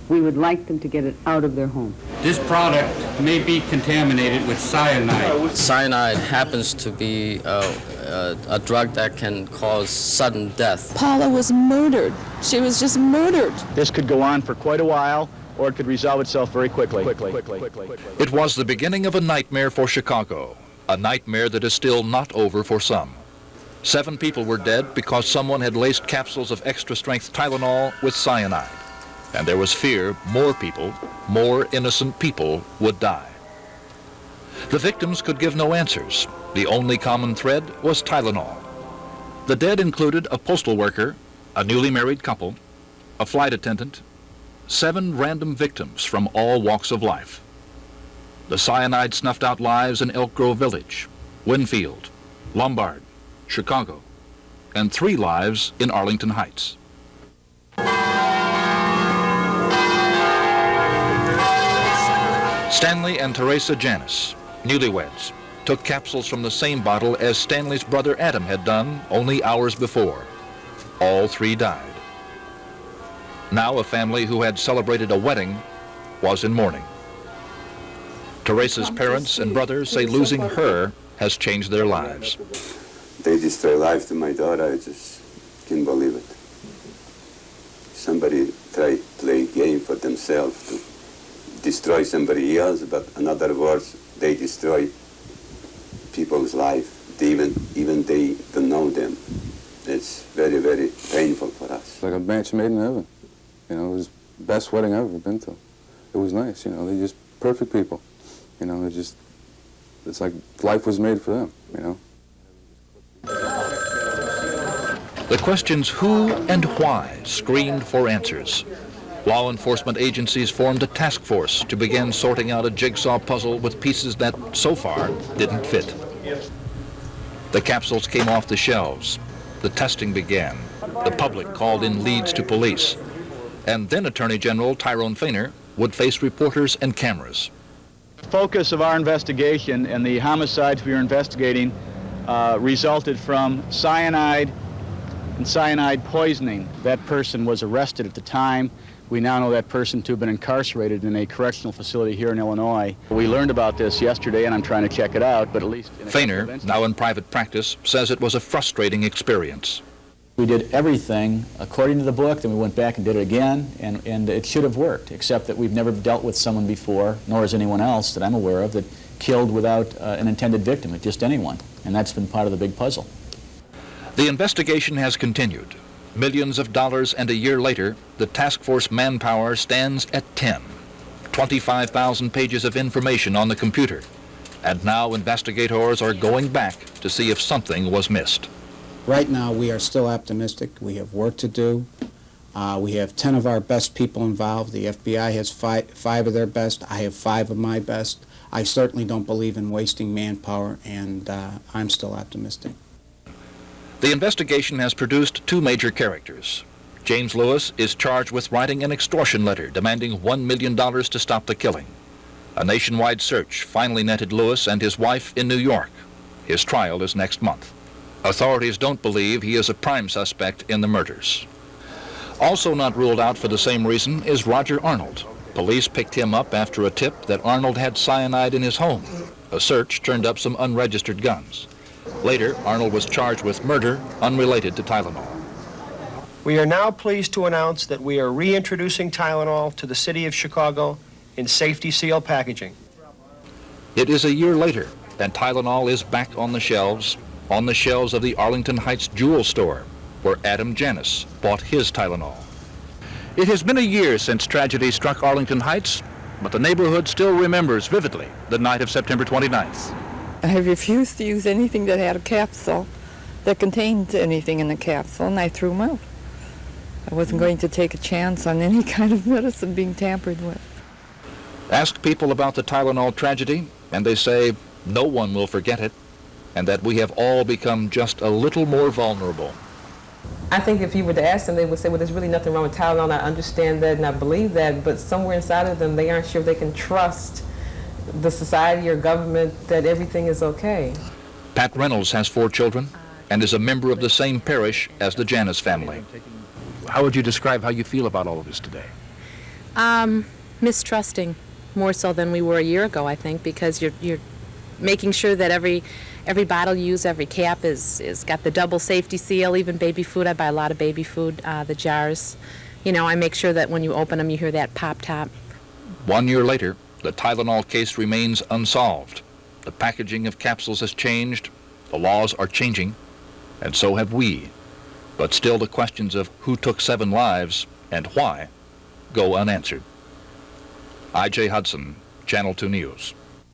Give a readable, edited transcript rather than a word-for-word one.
We would like them to get it out of their home. This product may be contaminated with cyanide. Cyanide happens to be a drug that can cause sudden death. Paula was murdered. She was just murdered. This could go on for quite a while, or it could resolve itself very quickly. It was the beginning of a nightmare for Chicago, a nightmare that is still not over for some. 7 people were dead because someone had laced capsules of extra-strength Tylenol with cyanide. And there was fear more people, more innocent people, would die. The victims could give no answers. The only common thread was Tylenol. The dead included a postal worker, a newly married couple, a flight attendant, 7 random victims from all walks of life. The cyanide snuffed out lives in Elk Grove Village, Winfield, Lombard, Chicago, and 3 lives in Arlington Heights. Stanley and Teresa Janis, newlyweds, took capsules from the same bottle as Stanley's brother Adam had done only hours before. All 3 died. Now a family who had celebrated a wedding was in mourning. Teresa's parents and brothers say losing her has changed their lives. They destroy life to my daughter. I just can't believe it. Somebody try to play a game for themselves to destroy somebody else, but in other words, they destroy people's life. Even they don't know them. It's very, very painful for us. Like a match made in heaven. You know, it was the best wedding I've ever been to. It was nice, you know, they're just perfect people. You know, it's like life was made for them, you know. The questions who and why screamed for answers. Law enforcement agencies formed a task force to begin sorting out a jigsaw puzzle with pieces that, so far, didn't fit. The capsules came off the shelves. The testing began. The public called in leads to police. And then Attorney General Tyrone Fainer would face reporters and cameras. The focus of our investigation and the homicides we were investigating resulted from cyanide and cyanide poisoning. That person was arrested at the time. We now know that person to have been incarcerated in a correctional facility here in Illinois. We learned about this yesterday, and I'm trying to check it out, but at least... Fainer, now in private practice, says it was a frustrating experience. We did everything according to the book, then we went back and did it again, and it should have worked, except that we've never dealt with someone before, nor has anyone else that I'm aware of, that killed without an intended victim, just anyone. And that's been part of the big puzzle. The investigation has continued. Millions of dollars, and a year later, the task force manpower stands at 10. 25,000 pages of information on the computer. And now investigators are going back to see if something was missed. Right now, we are still optimistic. We have work to do. We have 10 of our best people involved. The FBI has five of their best. I have 5 of my best. I certainly don't believe in wasting manpower, and I'm still optimistic. The investigation has produced 2 major characters. James Lewis is charged with writing an extortion letter demanding $1 million to stop the killing. A nationwide search finally netted Lewis and his wife in New York. His trial is next month. Authorities don't believe he is a prime suspect in the murders. Also not ruled out for the same reason is Roger Arnold. Police picked him up after a tip that Arnold had cyanide in his home. A search turned up some unregistered guns. Later, Arnold was charged with murder unrelated to Tylenol. We are now pleased to announce that we are reintroducing Tylenol to the city of Chicago in safety seal packaging. It is a year later, and Tylenol is back on the shelves of the Arlington Heights jewel store, where Adam Janis bought his Tylenol. It has been a year since tragedy struck Arlington Heights, but the neighborhood still remembers vividly the night of September 29th. I refused to use anything that had a capsule, that contained anything in the capsule, and I threw them out. I wasn't going to take a chance on any kind of medicine being tampered with. Ask people about the Tylenol tragedy, and they say no one will forget it, and that we have all become just a little more vulnerable. I think if you were to ask them, they would say, well, there's really nothing wrong with Tylenol. I understand that and I believe that, but somewhere inside of them, they aren't sure they can trust the society or government that everything is okay. Pat Reynolds has 4 children and is a member of the same parish as the Janis family. How would you describe how you feel about all of this today? Mistrusting more so than we were a year ago, I think, because you're making sure that every bottle you use, every cap is got the double safety seal. Even baby food, I buy a lot of baby food, the jars. You know, I make sure that when you open them, you hear that pop top. 1 year later, the Tylenol case remains unsolved. The packaging of capsules has changed, the laws are changing, and so have we. But still the questions of who took 7 lives and why go unanswered. I.J. Hudson, Channel 2 News.